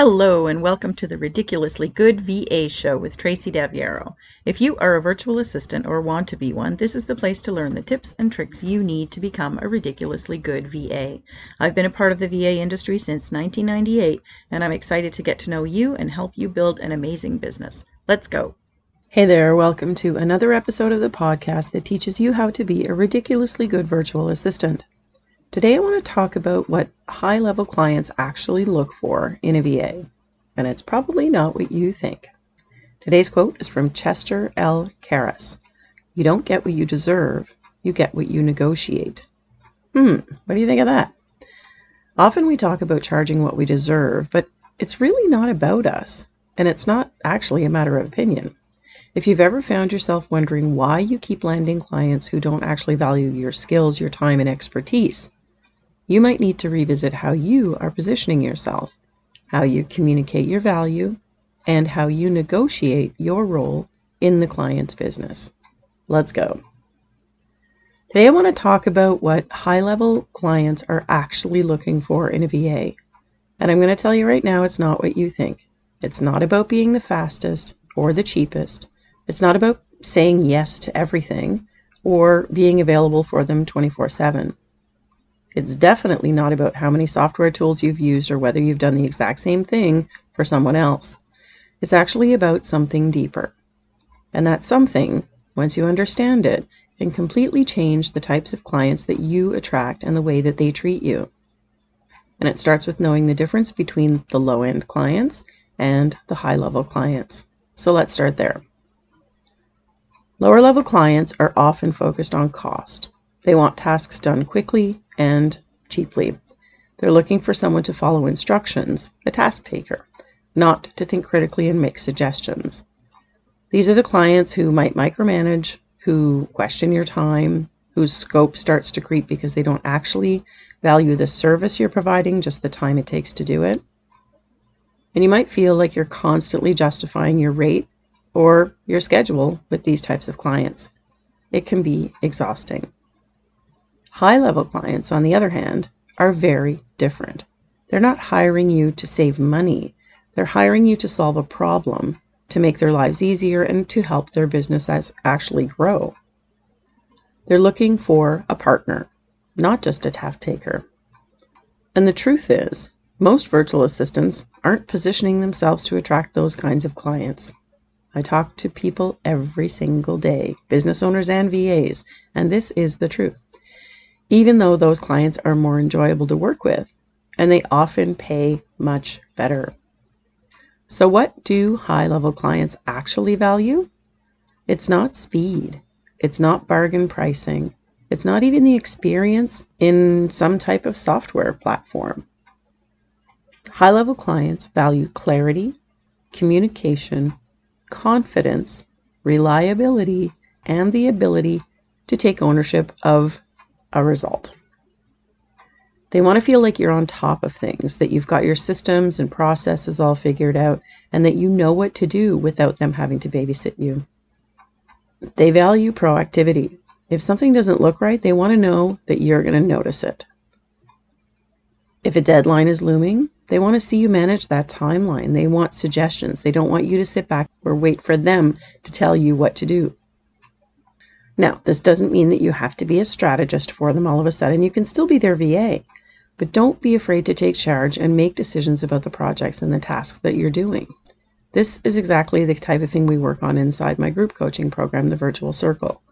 Hello and welcome to the Ridiculously Good VA Show with Tracy Daviero. If you are a virtual assistant or want to be one, this is the place to learn the tips and tricks you need to become a ridiculously good VA. I've been a part of the VA industry since 1998, and I'm excited to get to know you and help you build an amazing business. Let's go. Hey there, welcome to another episode of the podcast that teaches you how to be a ridiculously good virtual assistant. Today I want to talk about what high-level clients actually look for in a VA, and it's probably not what you think. Today's quote is from Chester L. Karras. You don't get what you deserve, you get what you negotiate. What do you think of that? Often we talk about charging what we deserve, but it's really not about us, and it's not actually a matter of opinion. If you've ever found yourself wondering why you keep landing clients who don't actually value your skills, your time, and expertise, you might need to revisit how you are positioning yourself, how you communicate your value, and how you negotiate your role in the client's business. Let's go. Today I want to talk about what high-level clients are actually looking for in a VA. And I'm going to tell you right now, it's not what you think. It's not about being the fastest or the cheapest. It's not about saying yes to everything or being available for them 24/7. It's definitely not about how many software tools you've used or whether you've done the exact same thing for someone else. It's actually about something deeper. And that something, once you understand it, can completely change the types of clients that you attract and the way that they treat you. And it starts with knowing the difference between the low-end clients and the high-level clients. So let's start there. Lower-level clients are often focused on cost. They want tasks done quickly and cheaply. They're looking for someone to follow instructions, a task taker, not to think critically and make suggestions. These are the clients who might micromanage, who question your time, whose scope starts to creep because they don't actually value the service you're providing, just the time it takes to do it. And you might feel like you're constantly justifying your rate or your schedule with these types of clients. It can be exhausting. High-level clients, on the other hand, are very different. They're not hiring you to save money. They're hiring you to solve a problem, to make their lives easier, and to help their businesses actually grow. They're looking for a partner, not just a task taker. And the truth is, most virtual assistants aren't positioning themselves to attract those kinds of clients. I talk to people every single day, business owners and VAs, and this is the truth. Even though those clients are more enjoyable to work with, and they often pay much better. So what do high-level clients actually value? It's not speed. It's not bargain pricing. It's not even the experience in some type of software platform. High-level clients value clarity, communication, confidence, reliability, and the ability to take ownership of a result. They want to feel like you're on top of things, that you've got your systems and processes all figured out, and that you know what to do without them having to babysit you. They value proactivity. If something doesn't look right, they want to know that you're going to notice it. If a deadline is looming, they want to see you manage that timeline. They want suggestions. They don't want you to sit back or wait for them to tell you what to do. Now, this doesn't mean that you have to be a strategist for them all of a sudden. You can still be their VA, but don't be afraid to take charge and make decisions about the projects and the tasks that you're doing. This is exactly the type of thing we work on inside my group coaching program, the Virtual Circle.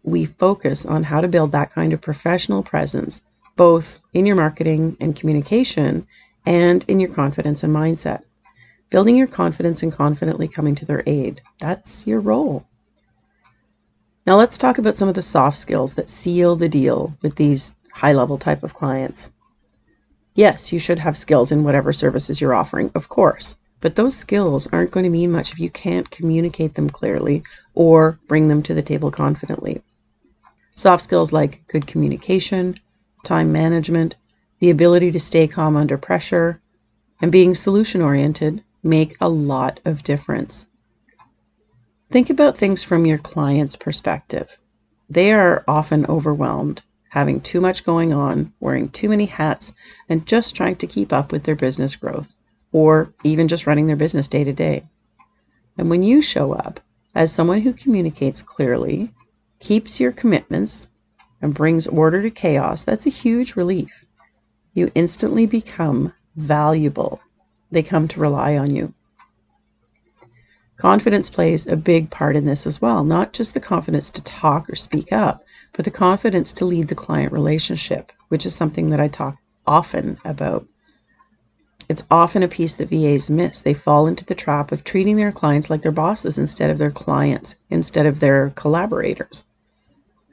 We focus on how to build that kind of professional presence, both in your marketing and communication and in your confidence and mindset. Building your confidence and confidently coming to their aid. That's your role. Now let's talk about some of the soft skills that seal the deal with these high-level type of clients. Yes, you should have skills in whatever services you're offering, of course, but those skills aren't going to mean much if you can't communicate them clearly or bring them to the table confidently. Soft skills like good communication, time management, the ability to stay calm under pressure, and being solution-oriented make a lot of difference. Think about things from your client's perspective. They are often overwhelmed, having too much going on, wearing too many hats, and just trying to keep up with their business growth. or even just running their business day to day. And when you show up as someone who communicates clearly, keeps your commitments, and brings order to chaos, that's a huge relief. You instantly become valuable. They come to rely on you. Confidence plays a big part in this as well, not just the confidence to talk or speak up, but the confidence to lead the client relationship, which is something that I talk often about. It's often a piece that VAs miss. They fall into the trap of treating their clients like their bosses instead of their clients, instead of their collaborators.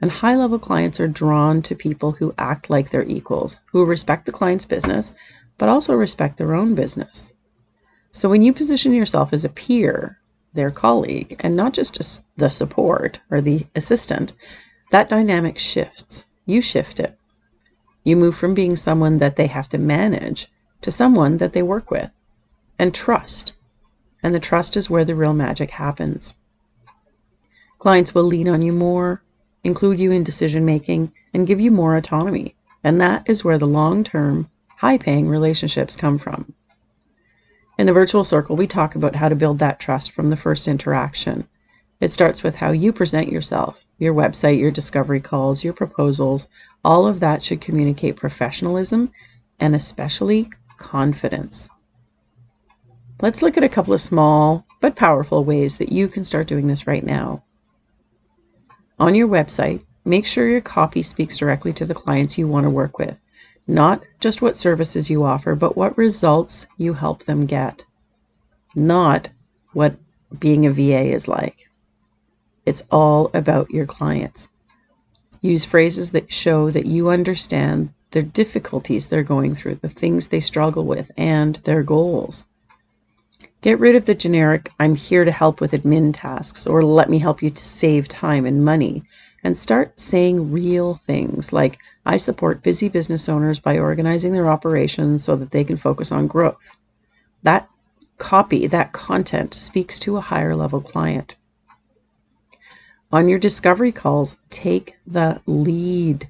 And high-level clients are drawn to people who act like their equals, who respect the client's business, but also respect their own business. So when you position yourself as a peer, their colleague, and not just the support or the assistant, that dynamic shifts. You shift it. You move from being someone that they have to manage to someone that they work with and trust. And the trust is where the real magic happens. Clients will lean on you more, include you in decision making, and give you more autonomy. And that is where the long-term, high-paying relationships come from. In the virtual circle, we talk about how to build that trust from the first interaction. It starts with how you present yourself, your website, your discovery calls, your proposals. All of that should communicate professionalism and especially confidence. Let's look at a couple of small but powerful ways that you can start doing this right now. On your website, make sure your copy speaks directly to the clients you want to work with. Not just what services you offer, but what results you help them get. Not what being a VA is like. It's all about your clients. Use phrases that show that you understand the difficulties they're going through, the things they struggle with, and their goals. Get rid of the generic, I'm here to help with admin tasks, or let me help you to save time and money, and start saying real things like, I support busy business owners by organizing their operations so that they can focus on growth. That copy, that content speaks to a higher level client. On your discovery calls, take the lead.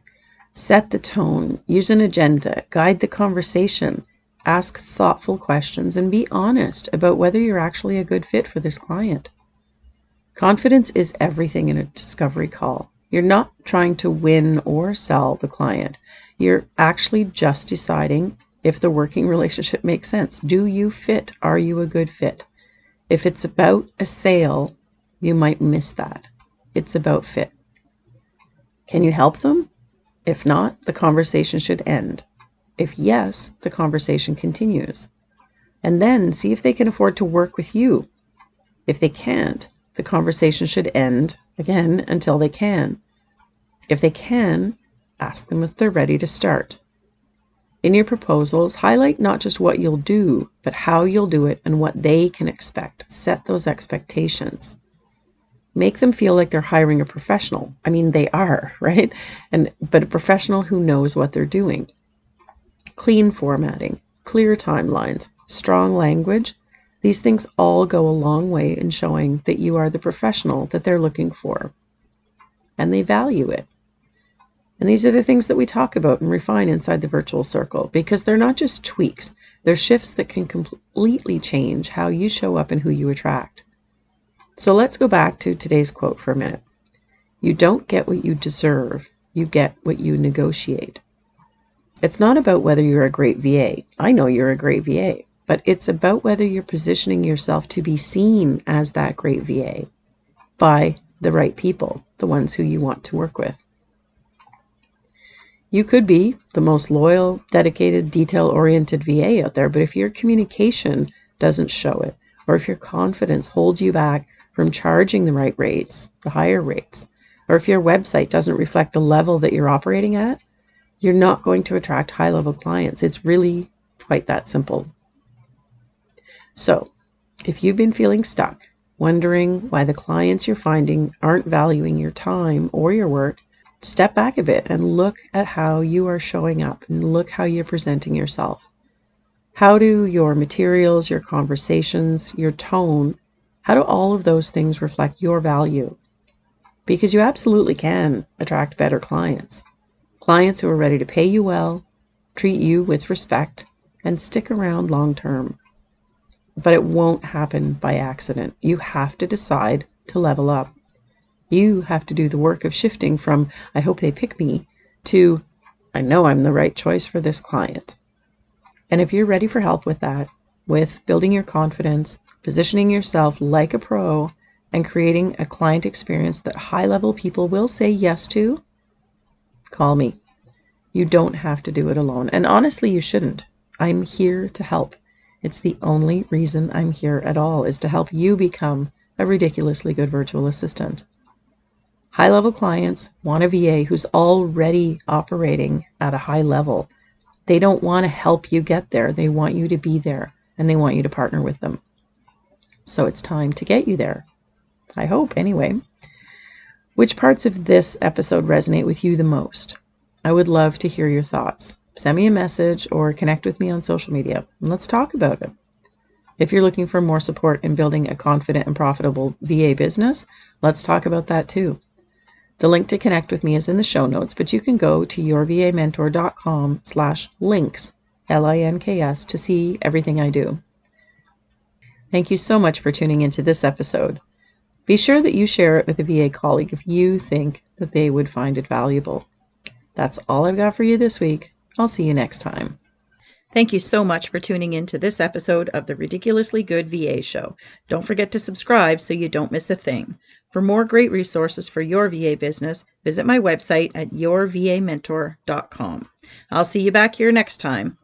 Set the tone, use an agenda, guide the conversation, ask thoughtful questions, and be honest about whether you're actually a good fit for this client. Confidence is everything in a discovery call. You're not trying to win or sell the client. You're actually just deciding if the working relationship makes sense. Do you fit? Are you a good fit? If it's about a sale, you might miss that. It's about fit. Can you help them? If not, the conversation should end. If yes, the conversation continues. And then see if they can afford to work with you. If they can't, the conversation should end again until they can. If they can, ask them if they're ready to start. In your proposals, highlight not just what you'll do, but how you'll do it and what they can expect. Set those expectations. Make them feel like they're hiring a professional. I mean, they are, right? But a professional who knows what they're doing. Clean formatting, clear timelines, strong language. These things all go a long way in showing that you are the professional that they're looking for. And they value it. And these are the things that we talk about and refine inside the virtual circle, because they're not just tweaks. They're shifts that can completely change how you show up and who you attract. So let's go back to today's quote for a minute. You don't get what you deserve. You get what you negotiate. It's not about whether you're a great VA. I know you're a great VA, but it's about whether you're positioning yourself to be seen as that great VA by the right people, the ones who you want to work with. You could be the most loyal, dedicated, detail-oriented VA out there, but if your communication doesn't show it, or if your confidence holds you back from charging the right rates, the higher rates, or if your website doesn't reflect the level that you're operating at, you're not going to attract high-level clients. It's really quite that simple. So, if you've been feeling stuck, wondering why the clients you're finding aren't valuing your time or your work, step back a bit and look at how you are showing up and look how you're presenting yourself. How do your materials, your conversations, your tone, how do all of those things reflect your value? Because you absolutely can attract better clients. Clients who are ready to pay you well, treat you with respect, and stick around long term. but it won't happen by accident. You have to decide to level up. You have to do the work of shifting from, I hope they pick me, to, I know I'm the right choice for this client. And if you're ready for help with that, with building your confidence, positioning yourself like a pro, and creating a client experience that high-level people will say yes to, call me. You don't have to do it alone. And honestly, you shouldn't. I'm here to help. It's the only reason I'm here at all, is to help you become a ridiculously good virtual assistant. High-level clients want a VA who's already operating at a high level. They don't want to help you get there. They want you to be there, and they want you to partner with them. So it's time to get you there. I hope, anyway. Which parts of this episode resonate with you the most? I would love to hear your thoughts. Send me a message or connect with me on social media, and let's talk about it. If you're looking for more support in building a confident and profitable VA business, let's talk about that too. The link to connect with me is in the show notes, but you can go to yourvamentor.com/links, LINKS, to see everything I do. Thank you so much for tuning into this episode. Be sure that you share it with a VA colleague if you think that they would find it valuable. That's all I've got for you this week. I'll see you next time. Thank you so much for tuning in to this episode of the Ridiculously Good VA Show. Don't forget to subscribe so you don't miss a thing. For more great resources for your VA business, visit my website at yourvamentor.com. I'll see you back here next time.